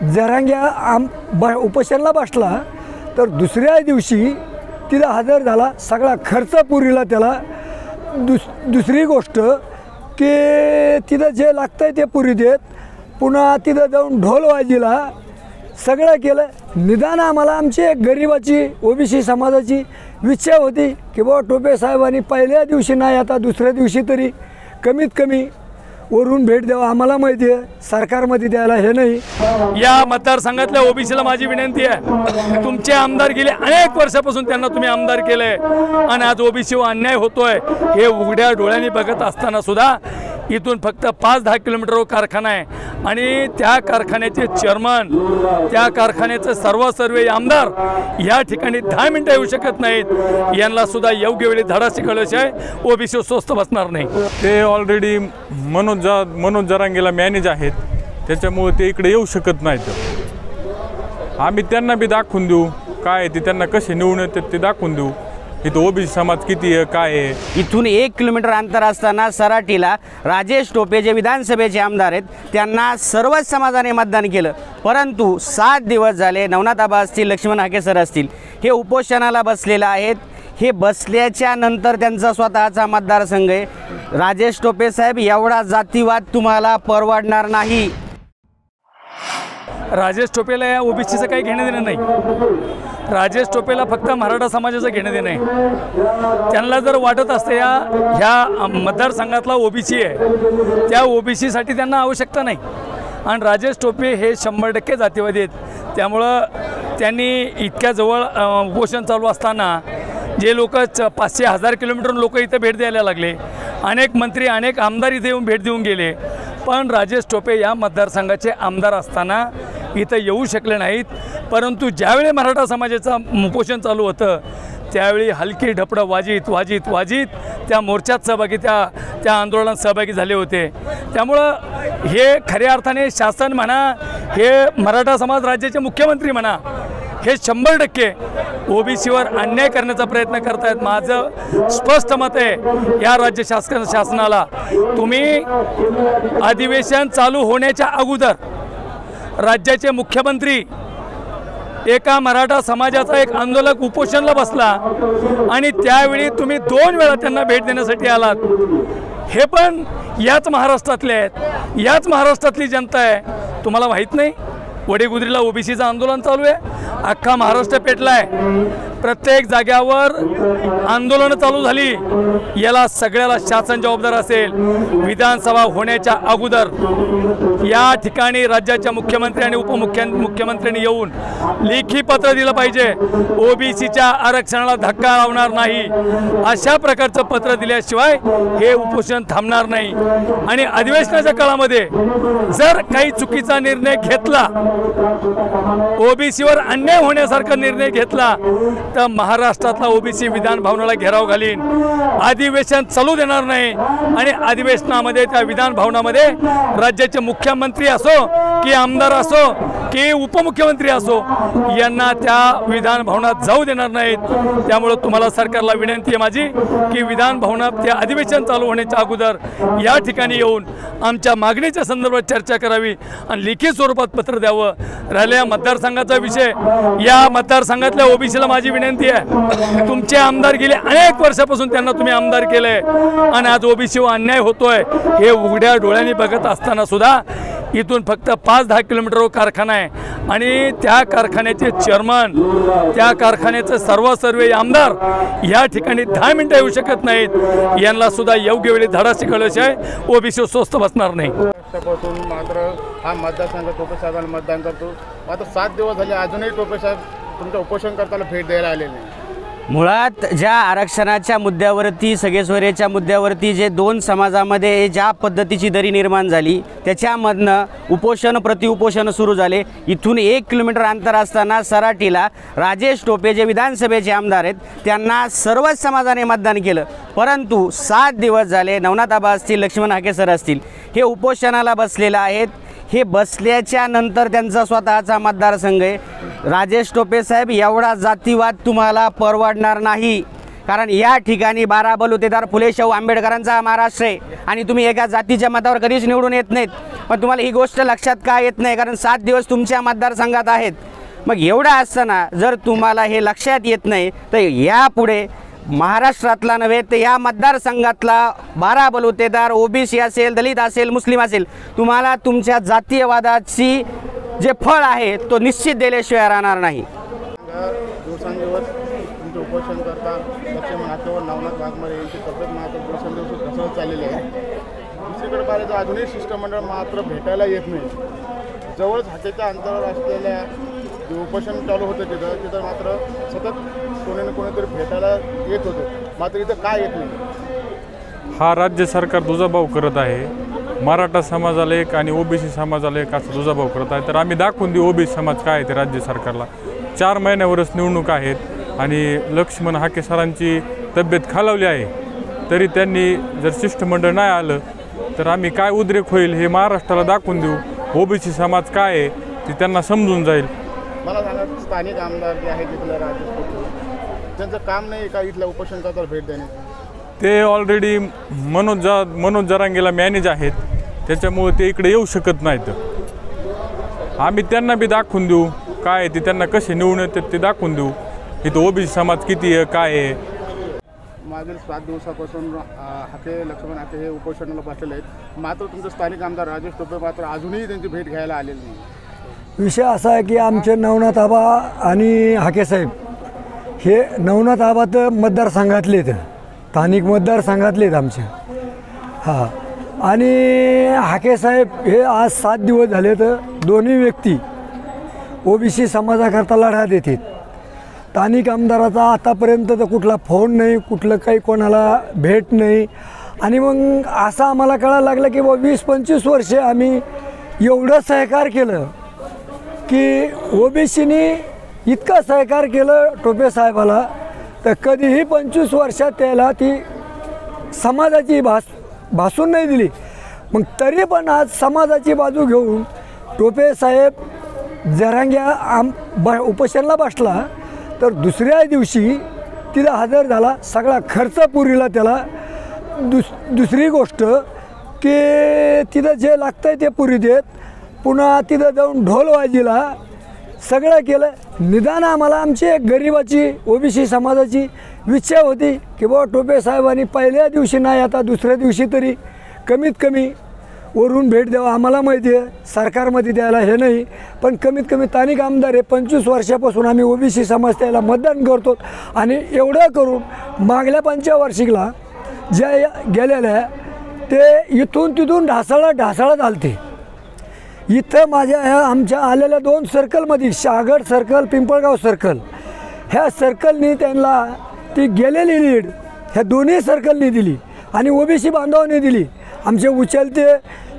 जरांग्या उपोषणाला बसला तर दुसऱ्या दिवशी तिला हजर झाला, सगळा खर्च पुरीला त्याला। दुसरी गोष्ट की तिथं जे लागतं ते पुरी देत, पुन्हा तिथं जाऊन ढोल वाजिला, सगळं केलं। निदान आम्हाला आमची एक गरिबाची ओबीसी समाजाची इच्छा होती की बाबा टोपे साहेबांनी पहिल्या दिवशी नाही आता दुसऱ्या दिवशी तरी कमीत कमी वरून भेट द्यावा। आम्हाला माहिती आहे सरकारमध्ये द्यायला हे नाही। या मतदारसंघातल्या ओबीसीला माझी विनंती आहे, तुमचे आमदार गेले अनेक वर्षापासून त्यांना तुम्ही आमदार केले आणि आज ओबीसीवर अन्याय होतोय हे उघड्या डोळ्यांनी बघत असताना सुद्धा इथून फक्त 5-10 किलोमीटरवर कारखाना आहे आणि त्या कारखान्याचे चेअरमन, त्या कारखान्याचे सर्व आमदार या ठिकाणी 10 मिनिटं येऊ शकत नाहीत। यांना सुद्धा योग्य वेळी धडा शिकवल्याशिवाय ओबीसी स्वस्त बसणार नाही। ते ऑलरेडी मनोज जरांगेला मॅनेज आहेत, त्याच्यामुळे ते इकडे येऊ शकत नाहीत। आम्ही त्यांना बी दाखवून देऊ काय ते, त्यांना कसे निवडून येतात ते दाखवून देऊ। इथं ओबीसी समाज किती आहे काय आहे। इथून 1 किलोमीटर अंतर असताना सराटीला राजेश टोपे जे विधानसभेचे आमदार आहेत त्यांना सर्वच समाजाने मतदान केलं, परंतु 7 दिवस झाले नवनाथ आबा असतील, लक्ष्मण हाके सर असतील, हे उपोषणाला बसलेले आहेत। हे बसल्याच्या नंतर त्यांचा स्वतःचा मतदारसंघ आहे। राजेश टोपे साहेब, एवढा जातीवाद तुम्हाला परवडणार नाही। राजेश टोपेला या ओबीसीचं काही घेणं देणं नाही। राजेश टोपेला फक्त मराठा समाजाचं घेणं देणं आहे। त्यांना जर वाटत असते ह्या मतदारसंघातला ओबीसी आहे, त्या ओबीसीसाठी त्यांना आवश्यकता नाही। आणि राजेश टोपे हे 100% जातीवादी आहेत, त्यामुळं त्यांनी इतक्या जवळ उपोषण चालू असताना जे लोक 500-1000 किलोमीटरहून लोक इथं भेट द्यायला लागले, अनेक मंत्री अनेक आमदार इथे येऊन भेट देऊन गेले, पण राजेश टोपे या मतदारसंघाचे आमदार असताना इथं येऊ शकले नाहीत। परंतु ज्यावेळी मराठा समाजाचं उपोषण चालू होतं त्यावेळी हलकी ढपडं वाजित त्या मोर्चात सहभागी त्या आंदोलनात सहभागी झाले होते। त्यामुळं हे खऱ्या अर्थाने शासन म्हणा, हे मराठा समाज राज्याचे मुख्यमंत्री म्हणा, हे 100% ओबीसीवर अन्याय करण्याचा प्रयत्न करतायत। माझं स्पष्ट मत आहे या राज्य शासनाला, तुम्ही अधिवेशन चालू होण्याच्या अगोदर राज्याचे मुख्यमंत्री एका मराठा समाजाचा एक आंदोलक उपोषणाला बसला आणि त्यावेळी तुम्ही 2 वेळा त्यांना भेट देण्यासाठी आलात। हे पण याच महाराष्ट्रातले आहेत, याच महाराष्ट्रातली जनता आहे। तुम्हाला माहीत नाही वडेगुद्रीला ओबीसीचं आंदोलन चालू आहे, अख्खा महाराष्ट्र पेटला आहे, प्रत्येक जाग्यावर आंदोलनं चालू झाली। याला सगळ्याला शासन जबाबदार असेल। विधानसभा होण्याच्या अगोदर या ठिकाणी राज्याच्या मुख्यमंत्री आणि उपमुख्यमंत्र्यांनी येऊन लेखी पत्र दिलं पाहिजे, ओबीसीच्या आरक्षणाला धक्का लावणार नाही अशा प्रकारचं पत्र दिल्याशिवाय हे उपोषण थांबणार नाही। आणि अधिवेशनाच्या काळामध्ये जर काही चुकीचा निर्णय घेतला, ओबीसीवर अन्याय होण्यासारखा निर्णय घेतला तर महाराष्ट्रातला ओबीसी विधान भवनाला घेराव घालीन, अधिवेशन चालू देणार नाही। आणि अधिवेशनामध्ये त्या विधान भवनामध्ये राज्याचे मुख्यमंत्री असो की आमदार असो की उपमुख्यमंत्री असो यांना त्या विधान भवनात जाऊ देणार नाहीत। त्यामुळे तुम्हाला सरकारला विनंती आहे माझी की विधान भवनात त्या अधिवेशन चालू होण्याच्या अगोदर या ठिकाणी येऊन आमच्या मागणीच्या संदर्भात चर्चा करावी आणि लिखित स्वरूपात पत्र द्यावं। राहिल्या मतदारसंघाचा विषय, या मतदारसंघातल्या ओबीसीला माझी विनंती आहे, तुमचे आमदार गेले अनेक वर्षापासून त्यांना तुम्ही आमदार केले आणि आज ओबीसीवर अन्याय होतोय हे उघड्या डोळ्यांनी बघत असताना सुद्धा इथून फक्त 5-10 किलोमीटरवर कारखाना आहे आणि त्या कारखान्याचे चेअरमन, त्या कारखान्याचे सर्व आमदार या ठिकाणी 10 मिनिटं येऊ शकत नाहीत। यांना सुद्धा योग्य वेळी धडा शिकवल्याशिवाय ओबीसी स्वस्त बसणार नाही। मात्र हा मतदारसंघ टोपे साहेबांना मतदान करतो। आता 7 दिवस झाले अजूनही टोपे साहेब तुमच्या उपोषण करताना भेट द्यायला आले नाही। मुळात ज्या आरक्षणाच्या मुद्द्यावरती, सगळेसोयऱ्याच्या मुद्द्यावरती जे 2 समाजामध्ये ज्या पद्धतीची दरी निर्माण झाली त्याच्यामधनं उपोषण प्रतिउपोषण सुरू झाले। इथून 1 किलोमीटर अंतर असताना सराटीला राजेश टोपे जे विधानसभेचे आमदार आहेत त्यांना सर्वच समाजाने मतदान केलं, परंतु 7 दिवस झाले नवनाथ आबा असतील, लक्ष्मण हाके सर असतील, हे उपोषणाला बसलेले आहेत। हे बसल्याच्या नंतर त्यांचा स्वतःचा मतदारसंघ आहे। राजेश टोपे साहेब, एवढा जातीवाद तुम्हाला परवडणार नाही। कारण या ठिकाणी 12 बलुतेदार फुले शाहू आंबेडकरांचा महाराष्ट्र आहे आणि तुम्ही एका जातीच्या मतावर कधीच निवडून येत नाहीत। पण तुम्हाला ही गोष्ट लक्षात का येत नाही? कारण 7 दिवस तुमच्या मतदारसंघात आहेत। मग एवढं असताना जर तुम्हाला हे लक्षात येत नाही तर यापुढे महाराष्ट्रातला नव्हे तर या मतदारसंघातला 12 बलुतेदार ओबीसी असेल, दलित असेल, मुस्लिम असेल, तुम्हाला तुमच्या जातीयवादाची जे फळ आहे तो निश्चित दिल्याशिवाय राहणार नाही। दिवसांदिवस तुमचे उपोषण करता लक्ष्मण हाकेवर नवनाथ वाघमारे यांची तब्येत मात्र दिवसेंदिवस घसरत चाललेली आहे। दुसरीकडे पाहिलं तर अजूनही शिष्टमंडळ मात्र भेटायला येत नाही। जवळच हाकेच्या अंतरावर असलेल्या जे उपोषण चालू होतं तिथं मात्र सतत कोणी ना कोणीतरी भेटायला येत होतं, मात्र इथं काय येत नाही। हा राज्य सरकार दुजाभाव करत आहे। मराठा समाजाला एक आणि ओबीसी समाजाला एक असं दुजाभाव करत आहे। तर आम्ही दाखवून देऊ ओबीसी समाज काय आहे ते राज्य सरकारला। 4 महिन्यावरच निवडणूक आहेत आणि लक्ष्मण हाके सरांची तब्येत खालावली आहे, तरी त्यांनी जर शिष्टमंडळ नाही आलं तर आम्ही काय उद्रेक होईल हे महाराष्ट्राला दाखवून देऊ। ओबीसी समाज काय आहे ते त्यांना समजून जाईल। मला सांगा, स्थानिक आमदार जे आहेत इथलं राजेश टोपे, त्यांचं काम नाही का इथल्या उपोषणकर्त्याला भेट देणे? ते ऑलरेडी मनोज जरांगेला मॅनेज आहेत, त्याच्यामुळे ते इकडे येऊ शकत नाहीत। आम्ही त्यांना बी दाखवून देऊ काय आहे ते, त्यांना कसे निवडून येतात ते दाखवून देऊ। इथं ओबीसी समाज किती आहे काय आहे। मागील 7 दिवसापासून लक्ष्मण हाके हे उपोषणाला बसलेले आहेत, मात्र तुमचे स्थानिक आमदार राजेश टोपे मात्र अजूनही त्यांची भेट घ्यायला आलेली नाही। विषय असा आहे की आमचे नवनाथ आबा आणि हाकेसाहेब हे नवनाथ आबा तर मतदारसंघातले आहेत, स्थानिक मतदारसंघातले आहेत आमच्या। हां, आणि हाकेसाहेब हे आज 7 दिवस झाले तर दोन्ही व्यक्ती ओबीसी समाजाकरता लढा देतात। स्थानिक आमदाराचा आतापर्यंत तर कुठला फोन नाही, कुठलं काही कोणाला भेट नाही। आणि मग असं आम्हाला कळायला लागलं की 20-25 वर्षे आम्ही एवढं सहकार केलं की ओबीसीनी इतका सहकार केलं टोपे साहेबाला तर कधीही 25 वर्षात त्याला ती समाजाची भासून नाही दिली। मग तरी पण आज समाजाची बाजू घेऊन टोपे साहेब जरांग्या उपोषणाला बसला तर दुसऱ्या दिवशी तिला हजर झाला, सगळा खर्च पुरीला त्याला। दुसरी गोष्ट की तिथं जे लागतं आहे ते पुरी देत, पुन्हा तिथं जाऊन ढोल वाजीला सगळं केलं। निदान आम्हाला आमची एक गरिबाची ओबीसी समाजाची इच्छा होती की बाबा टोपे साहेबांनी पहिल्या दिवशी नाही आता दुसऱ्या दिवशी तरी कमीत कमी वरून भेट द्यावा। आम्हाला माहिती आहे सरकारमध्ये द्यायला हे नाही, पण कमीत कमी स्थानिक आमदार आहे, 25 वर्षापासून आम्ही ओबीसी समाज त्याला मतदान करतो। आणि एवढं करून मागल्या पंचवार्षिकला ज्या गेलेल्या ते इथून तिथून ढासळत आलते। इथं आमच्या आलेल्या 2 सर्कलमध्ये शहागड सर्कल, पिंपळगाव सर्कल, ह्या सर्कलनी त्यांना ती गेलेली लीड ह्या दोन्ही सर्कलनी दिली आणि ओबीसी बांधवांनी दिली। आमचे उचलते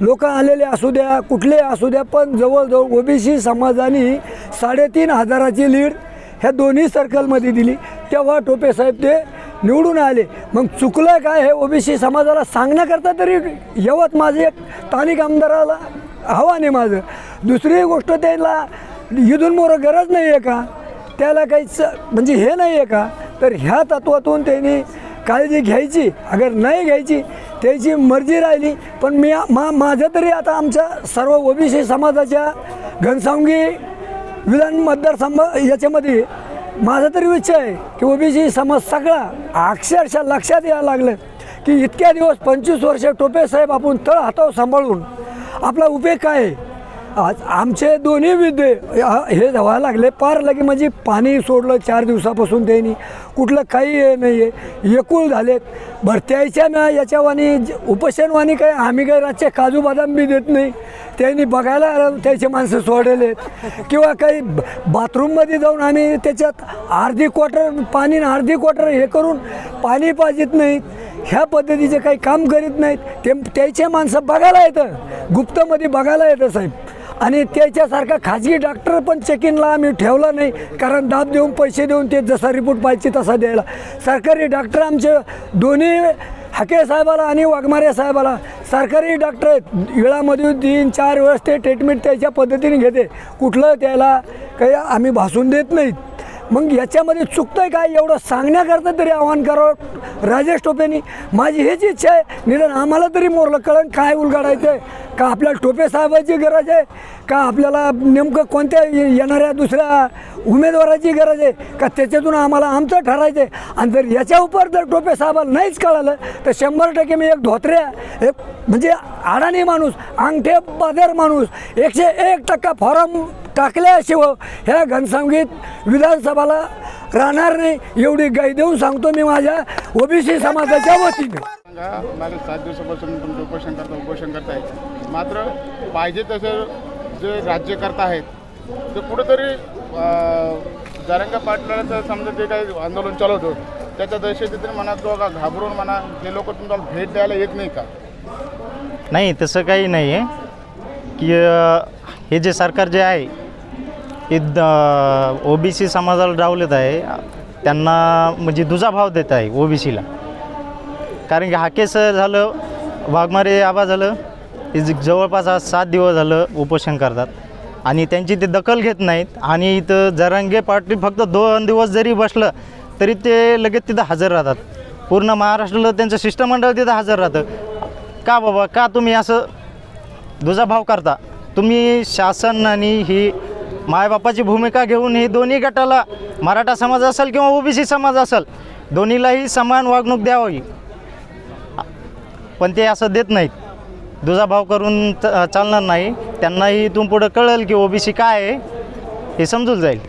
लोक आलेले असू द्या, कुठले असू द्या, पण जवळजवळ ओबीसी समाजाने 3,500ची लीड ह्या दोन्ही सर्कलमध्ये दिली। तेव्हा टोपे साहेब ते निवडून आले। मग चुकलं काय हे ओबीसी समाजाला सांगण्याकरता तरी यवत माझे एक स्थानिक आमदाराला हवा नाही माझं। दुसरी गोष्ट त्याला इथून मोर गरज नाही आहे का, त्याला काहीच म्हणजे हे नाही आहे का, तर ह्या तत्वातून त्यांनी काळजी घ्यायची, अगर नाही घ्यायची त्याची मर्जी राहिली। पण माझं तरी आता आमच्या सर्व ओबीसी समाजाच्या घनसावंगी विधान मतदारसंघ याच्यामध्ये माझं तरी इच्छा आहे की ओबीसी समाज सगळा अक्षरशः लक्षात यायला लागलं की इतक्या दिवस 25 वर्ष टोपे साहेब आपण तळ हातावर सांभाळून आपला उपयोग काय आहे। आज आमचे दोन्ही विद्ये हे व्हायला लागले पार लगे, म्हणजे पाणी सोडलं 4 दिवसापासून त्यांनी, कुठलं काही हे नाही आहे, एकूळ झालेत। भरत्याच्या ना याच्यावानी उपोषणवाणी काय आम्ही काय रातचे काजू बदाम बी देत नाही, त्यांनी बघायला त्याचे माणसं सोडलेत किंवा काही बाथरूममध्ये जाऊन आम्ही त्याच्यात अर्धी क्वार्टर पाणी आणि अर्धी क्वार्टर हे करून पाणी पाजित नाहीत, ह्या पद्धतीचे काही काम करीत नाहीत। ते त्याचे माणसं बघायला येतं, गुप्तमध्ये बघायला येतं साहेब। आणि त्याच्यासारखा खाजगी डॉक्टर पण चेक इनला आम्ही ठेवला नाही, कारण दाब देऊन पैसे देऊन ते जसा रिपोर्ट पाहिजे तसा द्यायला। सरकारी डॉक्टर आमचे दोन्ही हाके साहेबाला आणि वाघमारे साहेबाला सरकारी डॉक्टर आहेत, वेळामध्ये 3-4 वेळेस ते ट्रीटमेंट त्याच्या पद्धतीने घेते, कुठलं त्याला काही आम्ही भासून देत नाहीत। मग याच्यामध्ये चुकतंय काय एवढं सांगण्याकरता तरी आव्हान करावं राजेश टोपेंनी. माझी हीच इच्छा आहे, निदान आम्हाला तरी मोरलं कळण काय उलगाडायचं आहे का, आपल्याला टोपे साहेबाची गरज आहे का, आपल्याला नेमकं कोणत्या येणाऱ्या दुसऱ्या उमेदवाराची गरज आहे का, त्याच्यातून आम्हाला आमचं ठरायचं आहे. आणि जर याच्या उपर जर टोपे साहेबाला नाहीच कळालं तर 100% मी एक धोत्र्या, एक म्हणजे अडाणी माणूस, अंगठे बाजार माणूस, 101% फॉर्म टाकल्याशिवाय ह्या घनसावंगीत विधानसभाला राहणार नाही एवढी गाई देऊन सांगतो मी माझ्या ओबीसी समाजाच्या वतीने. मागे 7 दिवसापासून तुमचं उपोषण करताय, मात्र पाहिजे तसे जे राज्यकर्ता आहेत ते कुठेतरी जरांगे पाटलाचं समजा ते काही आंदोलन चालवत होतं त्याच्या दहशतीने म्हणा किंवा घाबरून म्हणा हे लोक तुम्हाला भेट द्यायला येत नाही का? नाही, तसं काही नाही आहे की हे जे सरकार जे आहे हे ओबीसी समाजाला डावलत आहे, त्यांना म्हणजे दुजाभाव देत आहे ओबीसीला. कारण की हाकेस झालं, वाघमारे आबा झालं, हे जवळपास 7 दिवस झालं उपोषण करतात आणि त्यांची ते दखल घेत नाहीत. आणि इथं जरांगे पाटील फक्त 2 दिवस जरी बसलं तरी ते लगेच तिथं हजर राहतात. पूर्ण महाराष्ट्राला त्यांचं शिष्टमंडळ तिथं हजर राहतं. का बाबा, का तुम्ही असं दुजाभाव करता? तुम्ही शासन आणि ही मायबापाची भूमिका घेऊन ही दोन्ही गटाला, मराठा समाज असेल किंवा ओबीसी समाज असेल, दोन्हीलाही समान वागणूक द्यावी. पण ते असं देत नाहीत. दुजाभाव करून चालणार नाही. त्यांनाही इथून पुढं कळेल की ओबीसी काय आहे हे समजून जाईल.